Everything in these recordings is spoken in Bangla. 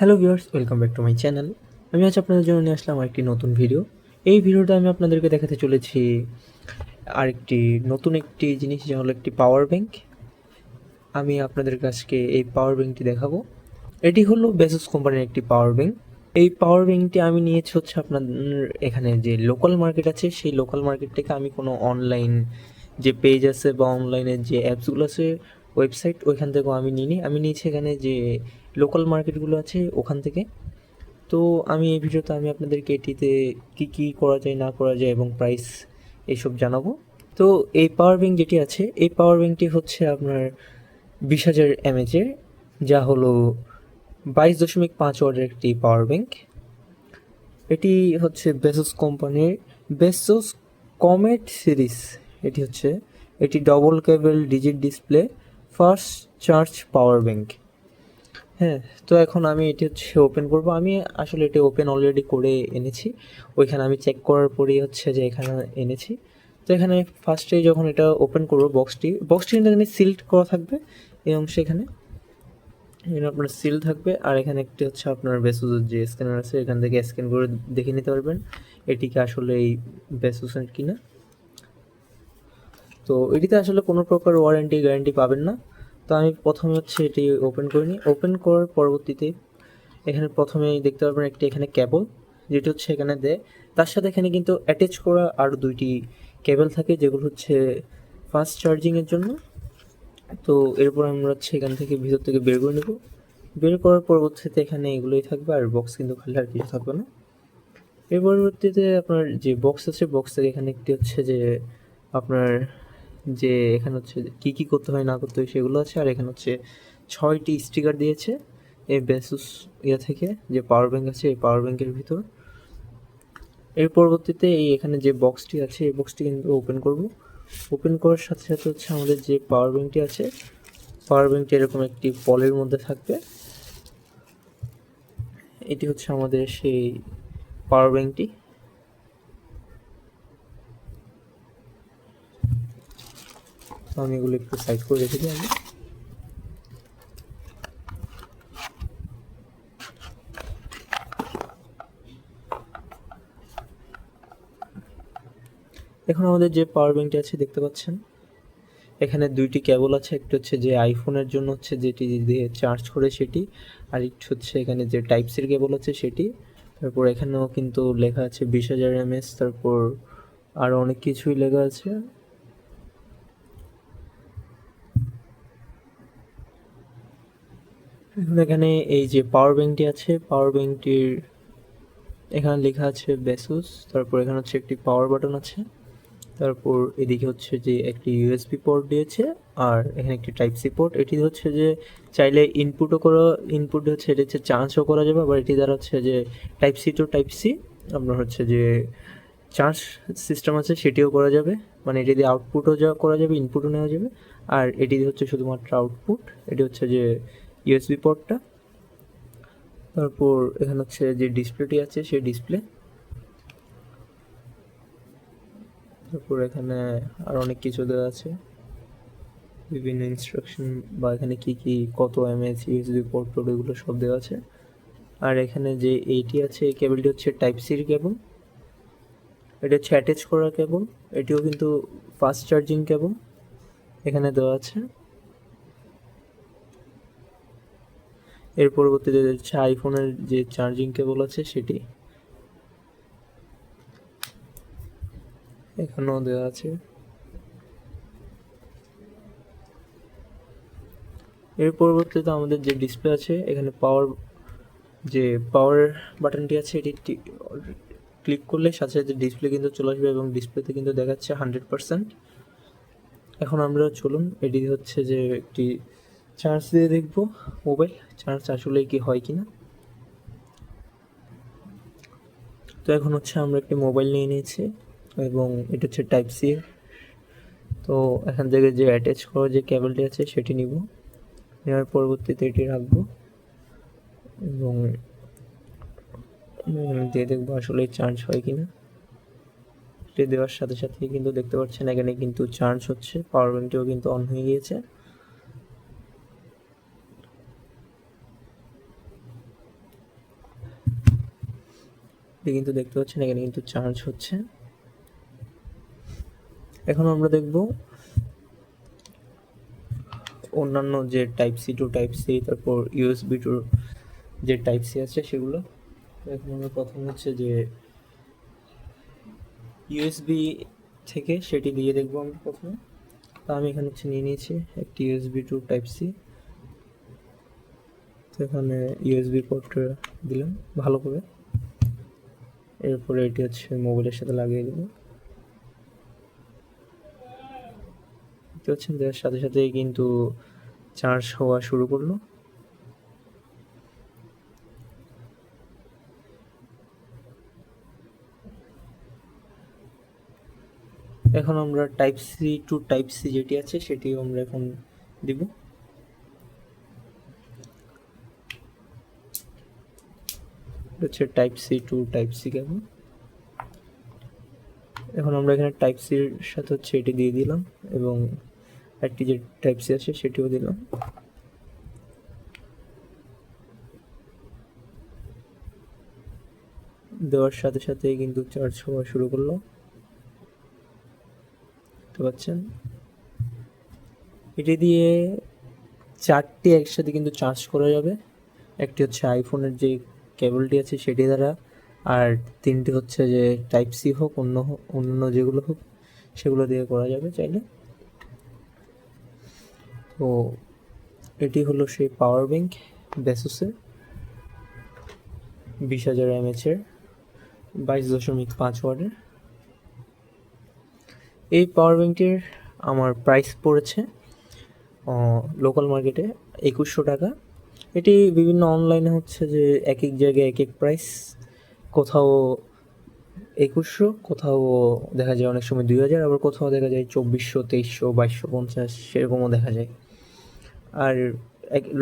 Hello viewers, welcome back to my channel. আমি আজ আপনাদের জন্য নিয়ে আসলাম আরেকটি নতুন ভিডিও। এই ভিডিওটা আমি আপনাদেরকে দেখাতে চলেছি আরেকটি নতুন একটি জিনিস, যা হলো একটি পাওয়ার ব্যাংক। আমি আপনাদের কাছকে এই পাওয়ার ব্যাংকটি দেখাবো। এটি হলো বেসুস কোম্পানির একটি পাওয়ার ব্যাংক। এই পাওয়ার ব্যাংকটি আমি নিয়েছি হচ্ছে আপনার এখানে যে লোকাল মার্কেট আছে, সেই লোকাল মার্কেট থেকে আমি কোনো অনলাইন যে পেজ আছে বা অনলাইনের যে অ্যাপসগুলো আছে, ওয়েবসাইট, ওইখান থেকেও আমি নিইনি। আমি নিয়েছি এখানে যে লোকাল মার্কেটগুলো আছে ওখান থেকে। তো আমি এই ভিডিওতে আমি আপনাদেরকে এটিতে কী করা যায় না করা যায় এবং প্রাইস এইসব জানাবো। তো এই পাওয়ার ব্যাংক যেটি আছে, এই পাওয়ার ব্যাংকটি হচ্ছে আপনার 20,000 mAh-এর, যা হলো 22.5 ওয়াটের একটি পাওয়ার ব্যাংক। এটি হচ্ছে বেসোস কোম্পানির বেসোস কমেট সিরিজ। এটি double cable digit display fast charge power bank. হ্যাঁ, তো এখন আমি এটি হচ্ছে ওপেন করব। আমি আসলে এটি ওপেন অলরেডি করে এনেছি। ওইখানে আমি চেক করার পরেই হচ্ছে যে এখানে এনেছি। তো এখানে ফার্স্টেই যখন এটা ওপেন করব, বক্সটি কিন্তু এখানে সিল্ড করা থাকবে এবং সেখানে এখানে আপনার সিল থাকবে। আর এখানে একটি হচ্ছে আপনার বেসুসের যে স্ক্যানার আছে, এখান থেকে স্ক্যান করে দেখে নিতে পারবেন এটিকে আসলে এই বেসুসের কিনা। তো এটিতে আসলে কোনো প্রকার ওয়ারেন্টি গ্যারান্টি পাবেন না। তো আমি প্রথমে হচ্ছে এটি ওপেন করে নিই। ওপেন করার পরবর্তীতে এখানে প্রথমেই দেখতে পারবেন একটি এখানে কেবল, যেটি হচ্ছে এখানে দেয়। তার সাথে এখানে কিন্তু অ্যাটাচ করা আরও 2টি কেবল থাকে, যেগুলো হচ্ছে ফাস্ট চার্জিংয়ের জন্য। তো এরপর আমরা হচ্ছে এখান থেকে ভিতর থেকে বের করে নেব। বের করার পরবর্তীতে এখানে এগুলোই থাকবে, আর বক্স কিন্তু খালি, আর কিছু থাকবে না। এর পরবর্তীতে আপনার যে বক্স আছে, বক্স থেকে এখানে একটি হচ্ছে যে আপনার যে এখানে হচ্ছে কী করতে হয় না করতে হয় সেগুলো আছে। আর এখানে হচ্ছে 6টি স্টিকার দিয়েছে এই বেসুস থেকে, যে পাওয়ার ব্যাংক আছে এই পাওয়ার ব্যাংকের ভিতর। এর পরবর্তীতে এই এখানে যে বক্সটি আছে, এই বক্সটি কিন্তু ওপেন করব। ওপেন করার সাথে সাথে হচ্ছে আমাদের যে পাওয়ার ব্যাংকটি আছে, পাওয়ার ব্যাংকটি এরকম একটি পলের মধ্যে থাকবে। এটি হচ্ছে আমাদের সেই পাওয়ার ব্যাংকটি। তো আমি এগুলো একটু সাইড করে রেখে দিই। এখন আমাদের যে পাওয়ার ব্যাংকটি আছে দেখতে পাচ্ছেন, এখানে 2টি কেবল আছে। একটা হচ্ছে যে আইফোনের জন্য হচ্ছে যেটি দিয়ে চার্জ করে সেটি, আর একটু হচ্ছে এখানে যে টাইপ সির কেবল আছে সেটি। তারপর এখানেও কিন্তু লেখা আছে 20,000 mAh, তারপর আরও অনেক কিছুই লেখা আছে। এখানে এই যে পাওয়ার ব্যাংকটি আছে, পাওয়ার ব্যাংকটির এখানে লেখা আছে বেসুস। তারপর এখানে হচ্ছে একটি পাওয়ার বাটন আছে। তারপর এদিকে হচ্ছে যে একটি ইউএসবি পোর্ট দিয়েছে, আর এখানে একটি টাইপ সি পোর্ট। এটি হচ্ছে যে চাইলে ইনপুট হচ্ছে এটা হচ্ছে চার্জও করা যাবে, আবার এটি দ্বারা হচ্ছে যে type C to type C আপনার হচ্ছে যে চার্জ সিস্টেম আছে সেটিও করা যাবে। মানে এটি দিয়ে আউটপুটও করা যাবে, ইনপুটও নেওয়া যাবে। আর এটি হচ্ছে শুধুমাত্র আউটপুট। এটি হচ্ছে যে ইউএসবি পোর্টটা। তারপর এখানে হচ্ছে যে ডিসপ্লেটি আছে সেই ডিসপ্লে। তারপর এখানে আর অনেক কিছু দেওয়া আছে, বিভিন্ন ইনস্ট্রাকশন বা এখানে কী কত এমএএইচ ইউএসবি পোর্ট এগুলো সব দেওয়া আছে। আর এখানে যে এইটি আছে, এই কেবলটি হচ্ছে টাইপ সির কেবল। এটা হচ্ছে অ্যাটাচ করা কেবল। এটিও কিন্তু ফাস্ট চার্জিং কেবল এখানে দেওয়া আছে। এর পরবর্তীতে হচ্ছে আইফোনের যে চার্জিং কেবল আছে সেটি এখানেও দেওয়া আছে। এর পরবর্তীতে আমাদের যে ডিসপ্লে আছে, এখানে পাওয়ার বাটনটি আছে, এটি ক্লিক করলে সাথে সাথে ডিসপ্লে কিন্তু চলে আসবে এবং ডিসপ্লেতে কিন্তু দেখাচ্ছে 100%। এখন আমরা চলুন এটি হচ্ছে যে একটি চার্জ দিয়ে দেখব মোবাইল চার্জ আসলে কি হয় কিনা। তো এখন হচ্ছে আমরা একটি মোবাইল নিয়ে নিয়েছি এবং এটা হচ্ছে টাইপ সি। তো এখান থেকে যে অ্যাটাচ করা যে কেবলটি আছে সেটি নিব। নেওয়ার পরবর্তীতে এটি রাখবো এবং দিয়ে দেখবো আসলে চার্জ হয় কিনা। এটি দেওয়ার সাথে সাথেই কিন্তু দেখতে পাচ্ছেন এখানে কিন্তু চার্জ হচ্ছে, পাওয়ার ব্যাংকটিও কিন্তু অন হয়ে গিয়েছে। এটা কিন্তু দেখতে পাচ্ছেন এখানে কিন্তু চার্জ হচ্ছে। এখন আমরা দেখব অন্যান্য যে type C to type C, তারপর ইউএসবি টু যে টাইপ সি আছে সেগুলো। এখন আমরা প্রথম হচ্ছে যে ইউএসবি থেকে সেটি দিয়ে দেখবো আমরা প্রথমে। তা আমি এখানে হচ্ছে নিয়ে নিয়েছি একটি ইউএসবি টু টাইপ সি। তো এখানে ইউএসবি পোর্টটা দিলাম ভালো করে, এরপরে এটি হচ্ছে মোবাইলের সাথে লাগিয়ে দেবো। দেখতে পাচ্ছেন দেওয়ার সাথে সাথেই কিন্তু চার্জ হওয়া শুরু করলো। এখন আমরা type C to type C যেটি আছে সেটি আমরা এখন দিব। হচ্ছে type C to type C cable. এখন আমরা এখানে টাইপ সির সাথে হচ্ছে এটি দিয়ে দিলাম এবং একটি যে টাইপ সি আছে সেটিও দিলাম। দেওয়ার সাথে সাথে কিন্তু চার্জ হওয়া শুরু করলো, দেখতে পাচ্ছেন। এটি দিয়ে 4টি একসাথে কিন্তু চার্জ করা যাবে। একটি হচ্ছে আইফোনের যে কেবলটি আছে সেটি দ্বারা, আর 3টি হচ্ছে যে টাইপ সি হোক অন্য যেগুলো হোক সেগুলো দিয়ে করা যাবে চাইলে। তো এটি হলো সেই পাওয়ার ব্যাংক বেসুসের 20,000 mAh-এর 22.5 ওয়াটের। এই পাওয়ার ব্যাংকটির আমার প্রাইস পড়েছে লোকাল মার্কেটে 2100 টাকা। এটি বিভিন্ন অনলাইনে হচ্ছে যে এক এক জায়গায় এক এক প্রাইস, কোথাও 2100, কোথাও দেখা যায় অনেক সময় 2000, আবার কোথাও দেখা যায় 2400, 2300, 2250 সেরকমও দেখা যায়। আর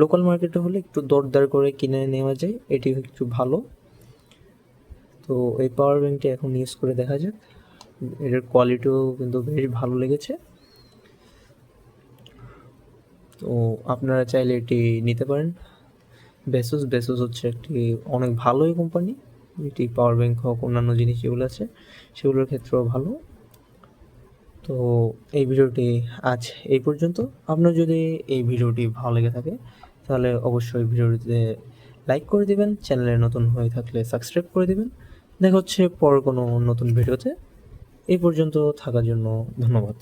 লোকাল মার্কেটে হলে একটু দরদার করে কিনে নেওয়া যায়, এটি একটু ভালো। তো এই পাওয়ার ব্যাংকটি এখন ইউজ করে দেখা যাক। এটার কোয়ালিটিও কিন্তু বেশ ভালো লেগেছে। তো আপনারা চাইলে এটি নিতে পারেন। বেসুস হচ্ছে একটি অনেক ভালোই কোম্পানি, এটি পাওয়ার ব্যাংক হোক অন্যান্য জিনিস যেগুলো আছে সেগুলোর ক্ষেত্রেও ভালো। তো এই ভিডিওটি আজ এই পর্যন্ত। আপনার যদি এই ভিডিওটি ভালো লেগে থাকে তাহলে অবশ্যই ভিডিওটিতে লাইক করে দেবেন, চ্যানেলে নতুন হয়ে থাকলে সাবস্ক্রাইব করে দেবেন। দেখা হচ্ছে পর কোনো নতুন ভিডিওতে। এই পর্যন্ত থাকার জন্য ধন্যবাদ।